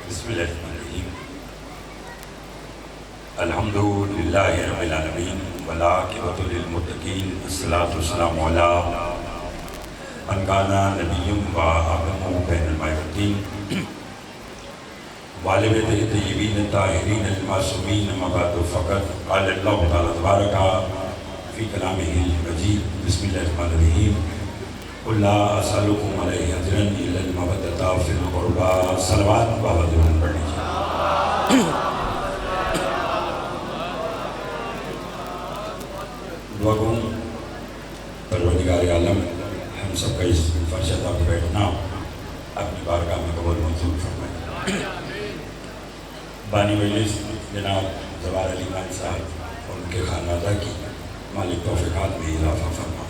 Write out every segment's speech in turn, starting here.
بسم اللہ الرحمن الرحیم الحمد للہ رب العالمین والعاقبۃ للمتقین الصلاۃ والسلام علی من کان نبی و آدم بین الماء والطین وعلی بیتہ الطیبین الطاہرین المعصومین اما بعد فقد قال اللہ تعالی تبارک فی کلامہ المجید بسم اللہ الرحمن الرحیم قل لا اسألکم علیہ اجرا الا المودۃ فی القربی صلوات بابا پڑھ لیجیے۔ دعا گوں پروردگار عالم ہم سب کا اس فرش عطا پہ بیٹھنا اپنی بارگاہ میں قبول منظور فرمائے۔ بانی مجلس جناب زوار علی خان صاحب اور ان کے خانوادہ کی مالک توفیقات میں اضافہ فرما۔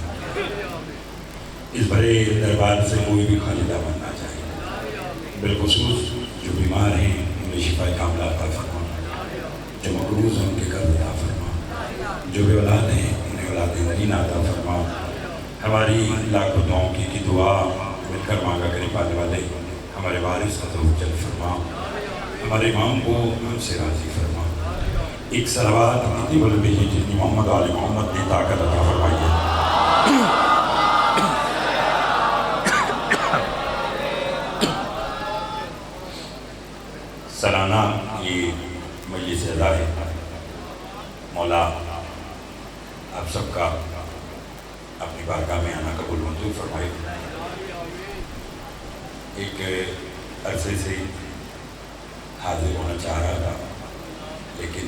اس بڑے دربار سے کوئی بھی خالدہ بننا چاہیے، بالخصوص جو بیمار ہیں انہیں شفا کاملہ عطا فرما، جو مقروض ہیں ان کے قرض عطا فرما، جو بے اولاد ہیں انہیں اولاد نرینہ عطا فرما۔ ہماری لاکھوں دعاؤں کی دعا مل کر مانگا کریں پانے والے ہمارے وارث کا تو جل فرما، ہمارے امام کو ہم سے راضی فرما۔ ایک صلوات اتنی بلند بھیجی جتنی محمد آل محمد نے طاقت عطا فرمائی ہے۔ سالانہ یہ مجلس ادا ہے، مولا آپ سب کا اپنی بارگاہ میں آنا قبول منظور فرمائے۔ ایک عرصے سے حاضر ہونا چاہ رہا تھا، لیکن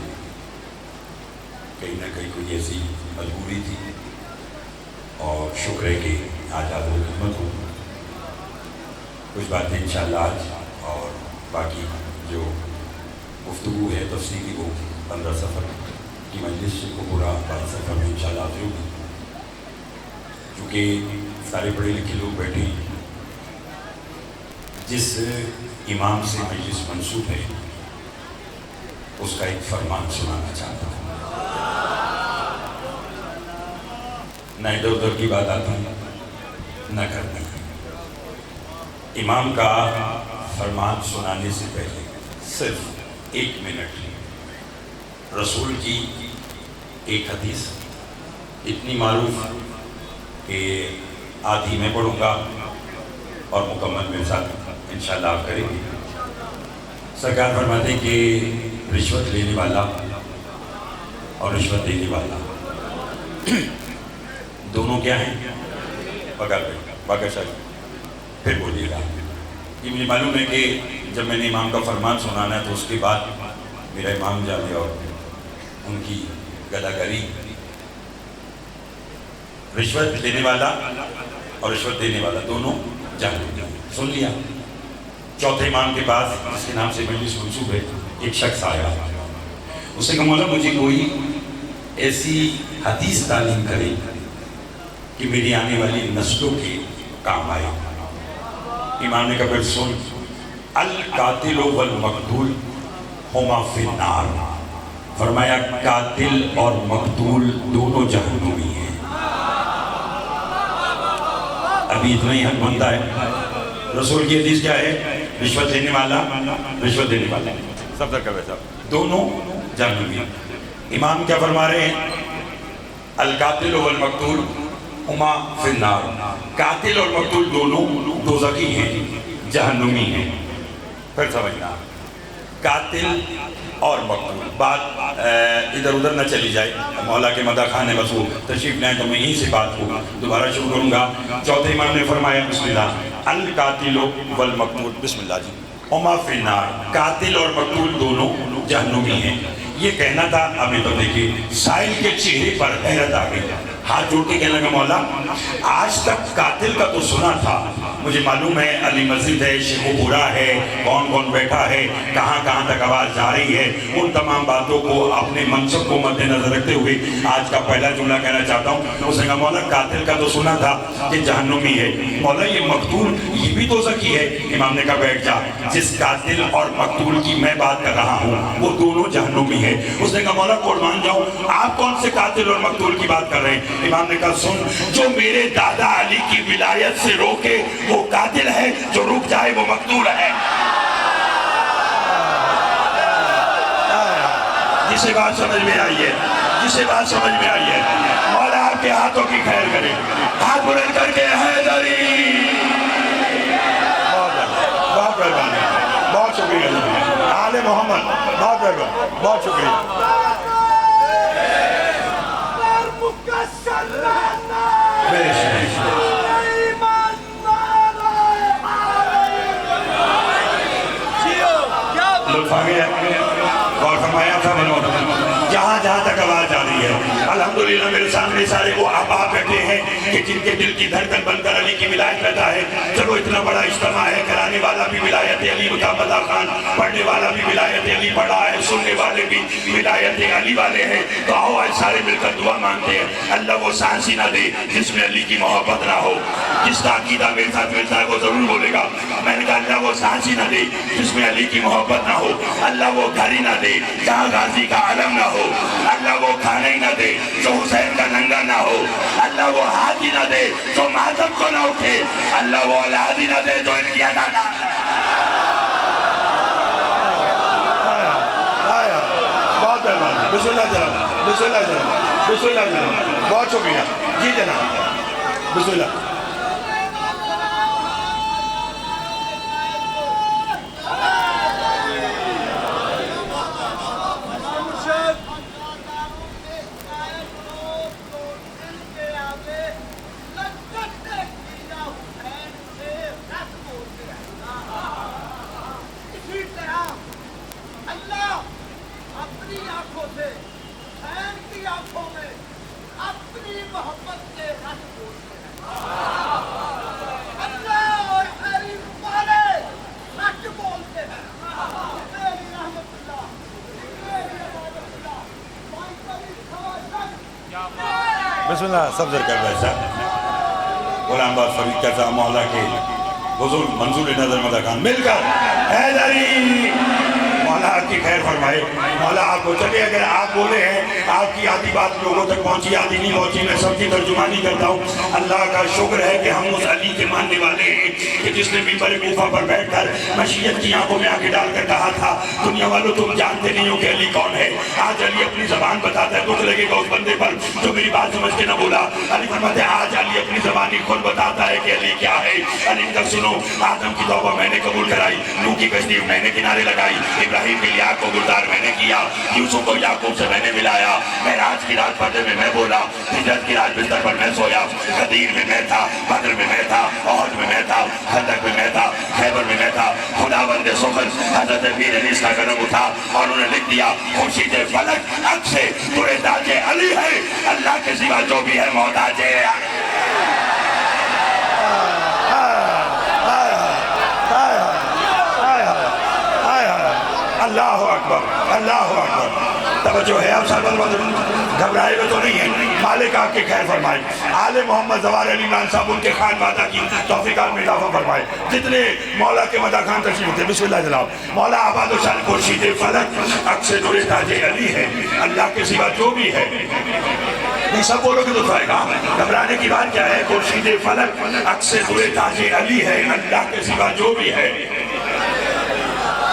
کہیں نہ کہیں کوئی ایسی مجبوری تھی، اور شکر ہے کہ آج حاضر خدمت ہو۔ کچھ باتیں انشاءاللہ آج اور باقی جو گفتگو ہے تفصیلی وہ 15 سفر کی مجلس کو پورا 22 سفر میں انشاءاللہ حاضر ہوگی۔ چونکہ سارے پڑھے لکھے لوگ بیٹھے ہیں، جس امام سے مجلس منسوب ہے اس کا ایک فرمان سنانا چاہتا ہوں۔ نہ ادھر ادھر کی بات آتی نہ کرنی۔ امام کا فرمان سنانے سے پہلے صرف 1 منٹ رسول کی ایک حدیث اتنی معروف کہ آدھی میں پڑھوں گا اور مکمل میرے ساتھ انشاءاللہ آپ کریں گے۔ سرکار فرماتے ہیں کہ رشوت لینے والا اور رشوت دینے والا دونوں کیا ہیں؟ پکڑ شاید پھر بولیے گا۔ یہ مجھے معلوم ہے کہ جب میں نے امام کا فرمان سنانا ہے تو اس کے بعد میرا امام جانے اور ان کی گداگری۔ رشوت لینے والا اور رشوت دینے والا دونوں جہنم میں۔ سن لیا؟ چوتھے امام کے پاس جس کے نام سے مجلس منسوب ہے ایک شخص آیا، اس نے کہا مولا مجھے کوئی ایسی حدیث تعلیم کرے کہ میری آنے والی نسلوں کے کام آئے۔ امام نے کہا پھر سن، القاتل والمقتول ہما فی النار۔ فرمایا قاتل اور مقتول دونوں جہنمی ہیں۔ ابھی اتنا ہی حق بنتا ہے۔ رسول کی حدیث کیا ہے؟ رشوت لینے والا رشوت دینے والا سب تک کا دونوں جہنمی ہیں۔ امام کیا فرما رہے ہیں؟ القاتل والمقتول ہما فی النار، قاتل اور مقتول دونوں دوزخی ہیں، جہنمی ہیں۔ پھر سمجھنا، قاتل اور مقتول بات ادھر ادھر نہ چلی جائے، مولا کے مدح خانے بس وہ تشریف لائیں تو میں یہیں سے بات کو دوبارہ شروع کروں گا۔ چوتھے امام نے فرمایا بسم اللہ، القاتل والمقتول بسم اللہ جی ہما فی النار، قاتل اور مقتول دونوں جہنمی ہیں۔ یہ کہنا تھا، ابھی تو دیکھیے سائل کے چہرے پر حیرت آ گئی، ہاتھ جوڑ کے کہنے لگا مولا آج تک قاتل کا تو سنا تھا، مجھے معلوم ہے علی مسجد ہے، شیخ و پورا ہے، کون کون بیٹھا ہے، کہاں کہاں تک آواز جا رہی ہے، ان تمام باتوں کو اپنے منصب کو مد نظر رکھتے ہوئے آج کا پہلا جملہ کہنا چاہتا ہوں۔ اس نے کہا مولا قاتل کا تو سنا تھا کہ جہنمی ہے، مولا یہ مقتول یہ بھی تو ذکی ہے۔ امام نے کہا بیٹھ جا، جس قاتل اور مقتول کی میں بات کر رہا ہوں وہ دونوں جہنمی ہے۔ اس نے کہا مولا قربان جاؤں آپ کون سے قاتل اور مقتول کی بات کر رہے ہیں؟ امام نے کہا سن، جو میرے دادا علی کی ولایت سے روکے وہ قاتل ہے، جو رک جائے وہ مقتول ہے۔ جسے بات سمجھ میں آئی ہے، جسے بات سمجھ میں آئی ہے، مولا آپ کے ہاتھوں کی خیر کرے. ہاتھ بلند کر کے حیدری. بہت مہربانی، بہت شکریہ جی. آل محمد بہت مہربانی، بہت شکریہ. لطف آ گیا. غور فرمایا تھا میں نے جہاں جہاں تک آواز آ رہی ہے. الحمدللہ میرے سامنے سارے وہ احباب بیٹھے ہیں کہ جن کے دل کی دھڑکن بن کر علی کی ولایت پیدا ہے. چلو اتنا بڑا اجتماع ہے، کرانے والا بھی ولایت علی مطابقہ خان، پڑھنے والا بھی ولایت علی پڑھا ہے، سننے والے بھی ولایت علی والے ہیں. تو آؤ آج سارے مل کر دعا مانگتے ہیں اللہ وہ سانسی نہ دے جس میں علی کی محبت نہ ہو. جس کا عقیدہ میرے ساتھ ملتا ہے وہ ضرور بولے گا. میں نے کہا اللہ وہ سانسی نہ دے جس میں علی کی محبت نہ ہو. اللہ وہ گھر ہی نہ دے جہاں غازی کا علم نہ ہو. اللہ وہ کھانا ہی نہ دے جو حسین کا ننگا نہ ہو. اللہ وہ ہاتھ ہی نہ دے جو ماتم کو نہ اٹھے. اللہ وہ اولاد ہی نہ دے جو ان کی ادا نہ. بہت مہربانی. بسم اللہ جناب، بسم اللہ جناب، بسم اللہ جناب. بہت شکریہ جی جناب. بسم اللہ. بسم اللہ. سب ذر کر بیٹھا غلام باز فرید کا صاحب مولا کے حضور منظور نظر مدہ خان مل کر حیدری. مولا آپ کی خیر فرمائے. مولا آپ کو چلے اگر آپ بولے ہیں آپ کی آدھی بات لوگوں تک پہنچی آدھی نہیں پہنچی میں سب کی ترجمانی کرتا ہوں. اللہ کا شکر ہے کہ ہم اس علی کے ماننے والے ہیں کہ جس نے منبر کوفہ پر بیٹھ کر مشیت کی آنکھوں میں آنکھیں ڈال کر کہا تھا دنیا والوں تم جانتے نہیں ہو کہ علی کون ہے. آج علی اپنی زبان بتاتا ہے. دکھ لگے گا اس بندے پر جو میری بات سمجھ کے نہ بولا. علی فرماتے ہیں آج علی اپنی زبانی خود بتاتا ہے کہ علی کیا ہے. علی کا سنو آدم کی توبہ میں نے قبول کرائی، نوح کی کشتی میں نے کنارے لگائی، ابراہیم کے لیاق کو گردار میں نے کیا، یوسف کو یعقوب سے میں نے ملایا، معراج کی رات پردے میں میں بولا، ہجرت کی رات بستر پر میں سویا، غدیر میں میں تھا، بدر میں میں تھا، احد میں میں تھا، خندق میں میں تھا، خیبر میں میں تھا. خداوند سخن حضرت امیر انیس کا قلم اٹھا اور انہوں نے لکھ دیا خورشید فلک عکس ترے تاج علی ہے، اللہ کے سوا جو بھی ہے محتاج ہے. اللہ اکبر، اللہ اکبر. توجہ ہے آپ صاحب گھبرائے ہوئے تو نہیں ہے. مالک آپ کے خیر فرمائے. آل محمد زوار علی عمران صاحب ان کے خانوادہ کی توفیقات میں اضافہ فرمائے. جتنے مولا کے مدح خان تشریف تھے بسم اللہ جناب. مولا آباد و شان خورشید فلک عکس نور تاج علی ہے، اللہ کے سوا جو بھی ہے. نہیں سب بولو کہ لطف آئے گا. گھبرانے کی بات کیا ہے. خورشید فلک عکس نور تاج علی ہے، اللہ کے سوا جو بھی ہے.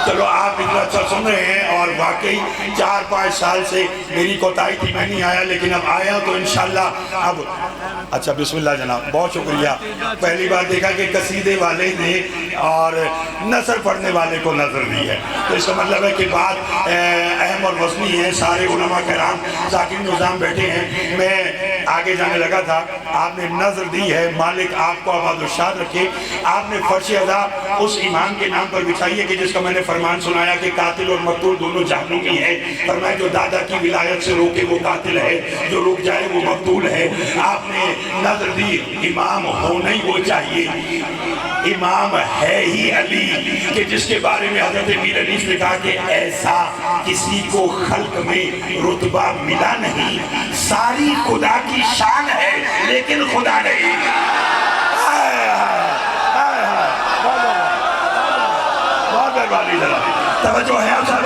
چلو آپ اتنا اچھا سن رہے ہیں اور واقعی 4-5 سال سے میری کوتاہی تھی میں نہیں آیا لیکن اب آیا تو انشاءاللہ اب اچھا. بسم اللہ جناب بہت شکریہ. پہلی بار دیکھا کہ قصیدے والے نے اور نثر پڑھنے والے کو نظر دی ہے تو اس کا مطلب ہے کہ بات اہم اور وزنی ہے. سارے علماء کرام ذاکر نظام بیٹھے ہیں. میں آگے جانے لگا تھا آپ نے نظر دی ہے. مالک آپ کو آباد و شاد رکھے. آپ نے فرش ادا اس امام کے نام پر بچھائی ہے کہ جس کا میں نے فرمان سنایا کہ قاتل اور مقتول دونوں جہنمی ہیں. فرمایا جو دادا کی ولایت سے روکے وہ قاتل ہے، جو رک جائے وہ مقتول ہے. آپ نے نظر دی امام ہونا ہی وہ چاہیے. امام ہے ہی علی کہ جس کے بارے میں حضرت امیر انیس نے کہا کہ ایسا کسی کو خلق میں رتبہ ملا نہیں. ساری خدا کی شان ہے لیکن خدا نہیں. توجہ ہے آپ صاحب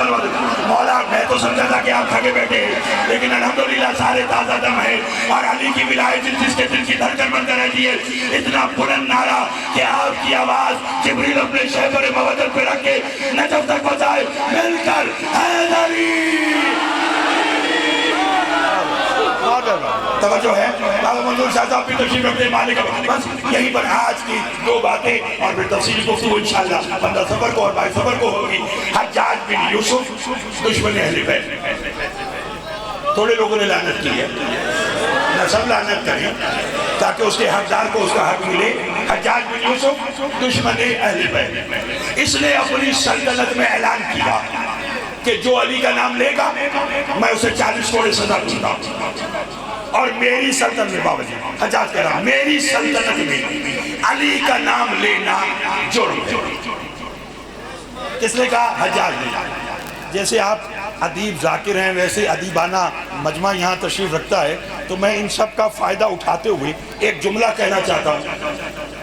مولا. میں تو سمجھا تھا کہ آپ تھکے بیٹھے ہیں لیکن الحمدللہ سارے تازہ دم ہیں اور علی کی ولایت جس کے دل کی دھڑکن بن کر رہتی ہے. اتنا بلند نعرہ کہ آپ کی آواز جبریل اپنے شہبر مودت پہ رکھ کے نجف تک پہنچائے. مل کر حیدری توجہ ہے؟ بابا منظور شاہ صاحب بھی تشریف رکھتے ہیں مالک بس یہیں پر آج کی دو باتیں اور پھر تفصیلی گفتگو انشاءاللہ 15 صفر کو اور 22 صفر کو ہوگی۔ حجاج بن یوسف دشمن اہل بیت، تھوڑے لوگوں نے لعنت کی ہے، نہ سب لعنت کریں تاکہ اس کے حقدار کو اس کا حق ملے۔ حجاج بن یوسف دشمن اہل بیت، اس نے اپنی سلطنت میں اعلان کیا کہ جو علی کا نام لے گا میں اسے 40 کوڑے سزا دوں گا، اور میری سلطنت میں بابا جی حجاج کہہ رہا میری سلطنت میں علی کا نام لینا جرم ہے۔ کس نے کہا؟ حجاج نے۔ جیسے آپ ادیب ذاکر ہیں ویسے ادیبانہ مجمع یہاں تشریف رکھتا ہے، تو میں ان سب کا فائدہ اٹھاتے ہوئے ایک جملہ کہنا چاہتا ہوں۔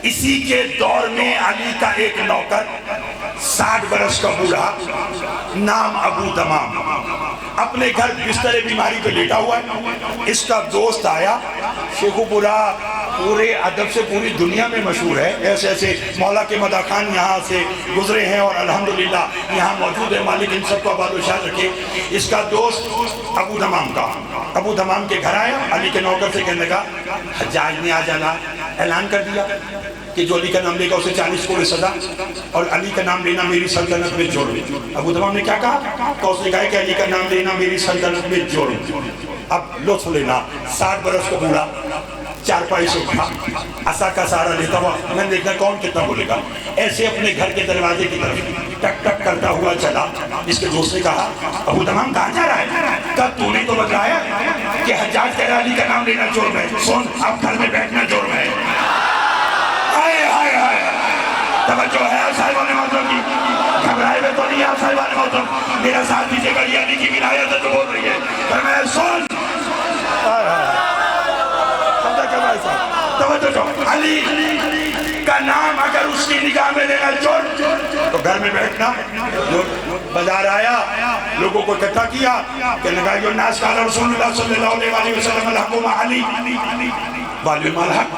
اسی کے دور میں علی کا ایک نوکر 60 برس کا بوڑھا نام ابو تمام اپنے گھر بستر بیماری پہ لیٹا ہوا ہے۔ اس کا دوست آیا، شیخو پورا پورے ادب سے پوری دنیا میں مشہور ہے، ایسے ایسے مولا کے مدح خان یہاں سے گزرے ہیں اور الحمدللہ یہاں موجود ہے، مالک ان سب کو آباد و شاد رکھے۔ اس کا دوست ابو تمام کا، ابو تمام کے گھر آیا، علی کے نوکر سے کہنے لگا حجاج نے آج اعلان کر دیا کہ جو علی کا نام لے گا اسے 40 کوڑے سزا، اور علی کا نام لینا میری سلطنت میں جرم۔ ابو تمام نے کیا کہا؟ تو اس نے کہا کہ علی کا نام لینا میری سلطنت میں جرم۔ اب لطف لینا، 60 برس کا بوڑھا چارپائی سے اٹھا، عصا کا سہارا لیتا ہوا، میں نے دیکھنا کون کتنا بولے گا، ایسے اپنے گھر کے دروازے کی طرف ٹک ٹک کرتا ہوا چلا۔ اس کے دوست نے کہا ابو تمام کہاں جا رہا ہے؟ کہا تو نے تو بتایا کہ حجاج کہہ رہا علی کا نام لینا جرم ہے، سن اب گھر میں بیٹھنا جرم ہے۔ توجہ ہے صاحبان محترم کی، گھبرائے ہوئے تو نہیں آپ صاحبان محترم، میرا ساتھ دیجیے گا، یہ علی کی ولایت ہے جو بول رہی ہے، فرمایا سن توجہ، علی کا نام اگر اس کی نگاہ میں لینا جرم تو گھر میں بیٹھنا۔ بازار آیا، لوگوں کو اکٹھا کیا، کہنے لگا جو ناس قال رسول اللہ صلی اللہ علیہ وسلم الحکم علی والی الحق۔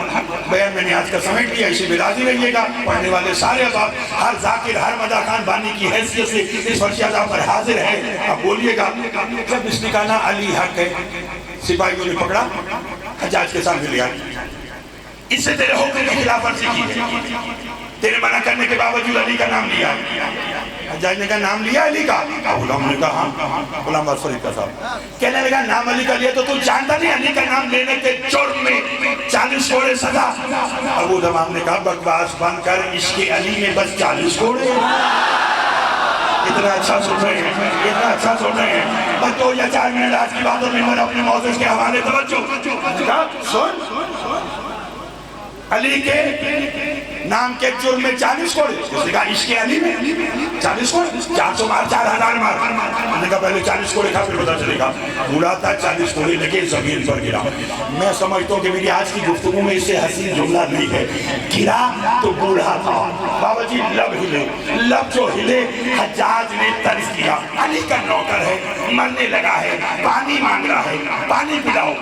بیان میں نے آج کا سمیٹ لیا، اسی بھی راضی رہیے گا، پڑھنے والے سارے اب ہر ذاکر ہر مدح خان بانی کی حیثیت سے اس فرشی عذاب پر حاضر ہے، اب بولیے گا۔ جب اس نے کہا نا علی حق ہے، سپاہیوں نے پکڑا، حجاج کے سامنے لیا، اس سے تیرے حکم کی خلاف ورزی کی ہے، تیرے منع کرنے کے باوجود علی کا نام لیا۔ حجاج نے کہا نام لیا علی کا؟ غلام نے کہا ہاں، غلام فرید کا صاحب کہنے لگا نام علی کا لیا تو جانتا نہیں علی کا نام لینے کے جرم میں 40 کوڑے سزا؟ ابو تمام نے کہا بکواس بند کر، عشق علی میں بس 40 کوڑے؟ اتنا اچھا سن رہے ہیں، اتنا اچھا سن رہے ہیں، بس 2 یا 4 منٹ آج کی باتوں میں میں اپنے موضوع کے حوالے توجہ سن۔ علی کے نام کے جرم میں 40 کوڑے، اس نے کہا عشق علی میں 40 کوڑے، 400 مار 4000 مار، میں نے کہا پہلے 40 کوڑے کھا پھر پتا چلے گا۔ بوڑھا تھا، 40 کوڑے لگے، زمین پر گرا۔ میں سمجھتا ہوں کہ میری آج کی گفتگو میں اس سے حسین جملہ نہیں ہے، گرا تو بوڑھا تھا۔ بابا جی لب ہلے، لب جو ہلے، حجاج نے طرز کیا، علی کا نوکر ہے، مرنے لگا ہے، پانی مانگ رہا ہے، پانی پلاؤ،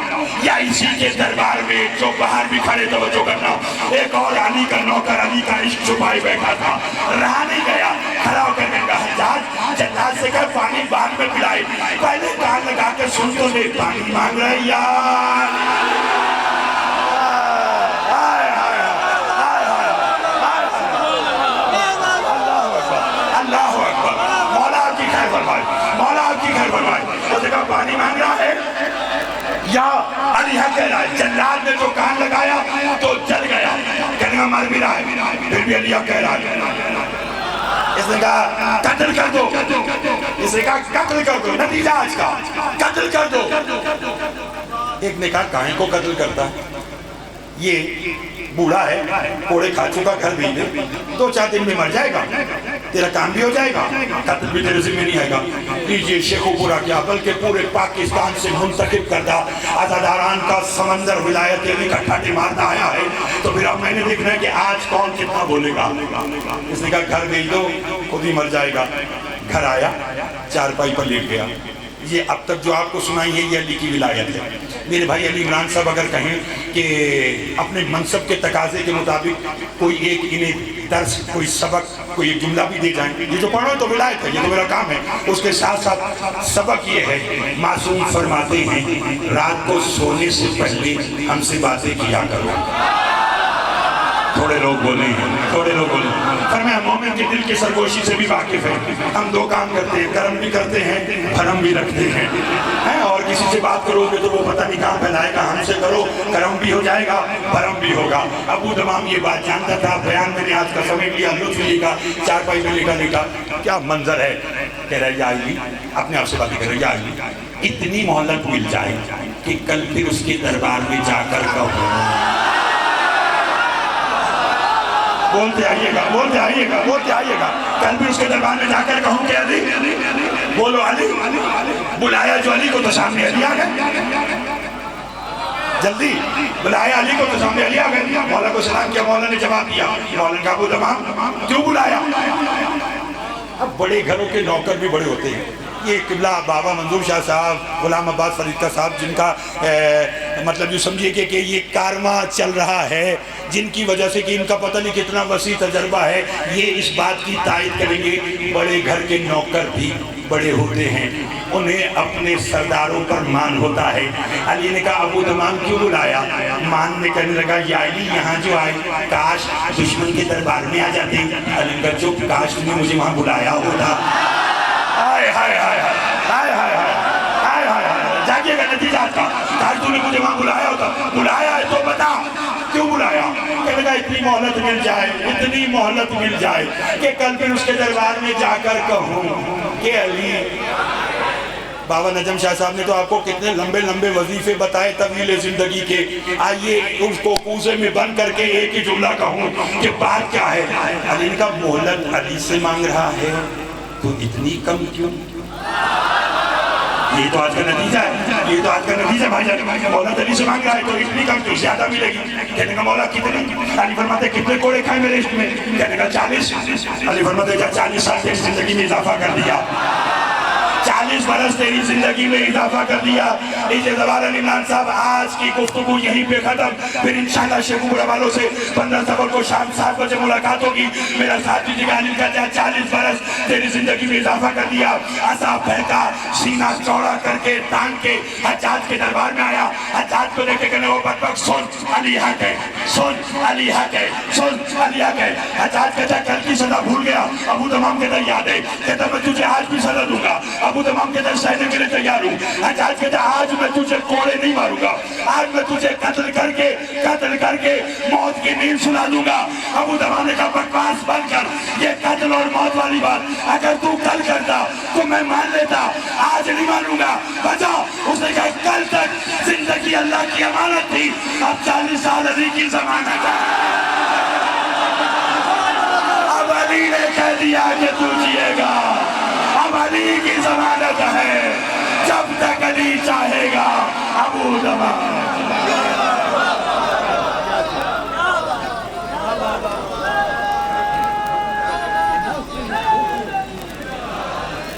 یا اسی کے دربار میں جو باہر بھی کھڑے توجہ کرنا، ایک اور علی کا نوکر علی کا عشق چھپائے بیٹھا تھا، رہا نہیں گیا، کھڑا ہو کر کہا حجاج جلاد سے کہا پانی بعد میں پلائے، پہلے کان لگا کے سن تو لے، پانی مانگ رہا ہے یار۔ اللہ اکبر، مولا آپ کی خیر فرمائے، مولا آپ کی خیر فرمائے۔ اس نے کہا پانی مانگ رہا ہے یا علی حق کہہ رہا ہے؟ جلاد نے جو کان لگایا تو جل گیا، کہنے کا مر بھی رہا ہے، پھر بھی علی حق کہہ رہا ہے۔ اس نے کہا قتل کر دو، اس نے کہا قتل کر دو، نتیجہ آج کا قتل کر دو۔ ایک نے کہا کائیں کو قتل کرتا ہے، یہ بوڑھا ہے، کوڑے کھا چکا، گھر بھی لے، 2-4 دن میں مر جائے گا، تیرا کام بھی ہو جائے گا، قتل بھی تیرے ذمہ نہیں آئے گا۔ لیجئے شیخو پورا کیا بلکہ پورے پاکستان سے منتخب کردہ آزاداران کا سمندر ولایت علی کا ٹھاٹے مارنا آیا ہے، تو پھر اب میں نے دیکھنا ہے کہ آج کون کتنا بولے گا۔ اس نے کہا گھر بھیج دو، خود ہی مر جائے گا۔ گھر آیا، چارپائی پر لیٹ گیا۔ یہ اب تک جو آپ کو سنائی ہے یہ علی کی ولایت ہے۔ میرے بھائی علی عمران صاحب اگر کہیں کہ اپنے منصب کے تقاضے کے مطابق کوئی ایک انہیں درس، کوئی سبق، کوئی ایک جملہ بھی دے جائیں، یہ جو پڑھو تو ولایت ہے، یہ تو میرا کام ہے، اس کے ساتھ ساتھ سبق یہ ہے، معصوم فرماتے ہیں رات کو سونے سے پہلے ہم سے باتیں کیا کرو۔ تھوڑے لوگ بولے ہیں، تھوڑے لوگ بولے ہیں۔ فرمایا مومن کے دل کی سرگوشی سے بھی واقف ہے، ہم دو کام کرتے ہیں، کرم بھی کرتے ہیں، بھرم بھی رکھتے ہیں، اور کسی سے بات کرو گے تو وہ پتہ نہیں کہاں پھیلائے گا، ہم سے کرو کرم بھی ہو جائے گا، بھرم بھی ہوگا۔ ابو تمام یہ بات جانتا تھا، بیان میں نے آج کا سمجھ لیا، لطف لکھا، چار پائی میں لکھا، کیا منظر ہے، کہہ رہا ہے یا علی، اپنے آپ سے باتیں کہہ رہا ہے، یا علی اتنی مہلت مل جائے کہ کل پھر اس کے دربار میں جا کر کہو۔ بولتے آئیے گا، بولتے آئیے گا، بولتے آئیے گا، کل بھی اس کے دربار میں جا کر کہوں کہ علی، بولو علی، بلایا جو علی کو تو سامنے علی آ گئے، جلدی بلایا علی کو تو سامنے علی آ گئے، مولا کو سلام کیا، مولا نے جواب دیا، مولا نے کہا ابو تمام کیوں بلایا؟ اب بڑے گھروں کے نوکر بھی بڑے ہوتے ہیں، یہ قبلہ بابا منظور شاہ صاحب، غلام عباس فرید صاحب، جن کا مطلب جو سمجھیے کہ یہ کارواں چل رہا ہے، جن کی وجہ سے کہ ان کا پتہ نہیں کتنا وسیع تجربہ ہے، یہ اس بات کی تائید کریں گے، بڑے گھر کے نوکر بھی بڑے ہوتے ہیں، انہیں اپنے سرداروں پر مان ہوتا ہے۔ علی نے کہا ابو تمام کیوں بلایا؟ مان میں کہنے لگا یا علی یہاں جو آئے کاش دشمن کے دربار میں آ جاتے، علی کا چپ، کاش تم نے مجھے وہاں بلایا ہوتا۔ ہائے ہائے ہائے ہائے ہائے ہائے ہائے، جاگیے گا نتیجہ کا، کاش تم نے مجھے وہاں بلایا ہوتا، بلایا ہے تو بتا کیوں بلایا؟ کہنے لگا اتنی مہلت مل جائے، اتنی مہلت مل جائے کہ کل پھر اس کے دربار میں جا کر کہوں کہ علی۔ بابا نجم شاہ صاحب نے تو آپ کو کتنے لمبے لمبے وظیفے بتائے طویل زندگی کے، آئیے اس کو کوزے میں بند کر کے ایک ہی جملہ کہوں کہ بات کیا ہے؟ علی نے کہا مہلت علی سے مانگ رہا ہے تو اتنی کم کیوں؟ یہ تو آج کا نتیجہ ہے، یہ تو آج کا نتیجہ ہے بھائی جان، مولا علی سے مانگ رہا ہے تو اتنی کم کیوں؟ زیادہ ملے گی۔ کہنے کا مولا کتنی؟ علی فرماتے کتنے کوڑے کھائے میرے عشق میں؟ کہنے کا 40۔ علی فرماتے 40 سال تیری زندگی میں اضافہ کر دیا، 40 برس تیری زندگی میں اضافہ کر دیا۔ نیچے زبان علی عمران صاحب آج کی گفتگو یہیں پہ ختم، پھر انشاءاللہ شیخ گڑا والوں سے 15 سفر کو شام 7 بجے ملاقات ہوگی۔ میرا ساتھ دیجیے گا، علی کہتے ہیں 40 برس تیری زندگی میں اضافہ کر دیا۔ عصا پھینکا، سینہ چوڑا کر کے تان کے حجاج کے دربار میں آیا، حجاج کو دیکھ کے کہنے وہ بدبخت سن علی حق ہے، سن علی حق ہے، سن علی حق ہے۔ حجاج کہتا ہے کل کی سزا بھول گیا؟ ابو تمام کہتا ہے یاد ہے، کہتا میں تجھے آج بھی سزا دوں گا۔ ابو تمام کہتا ہے سہنے کے لیے تیار ہوں۔ حجاج کہتا ہے آج میں تجھے کوڑے نہیں ماروں گا، آج میں تجھے قتل کر کے موت کی نیند سنا دوں گا۔ ابو تمام نے کہا بکواس بند کر، یہ قتل اور موت والی بات اگر تو کل کرتا تو میں مان لیتا، آج نہیں مانوں گا، بچا۔ اس نے کہا کل تک زندگی اللہ کی امانت تھی، اب 40 سال علی کی ضمانت ہے۔ اب علی نے کہہ دیا کہ تو جیے گا، اب علی کی ضمانت ہے، جب تک علی چاہے گا ابو تمام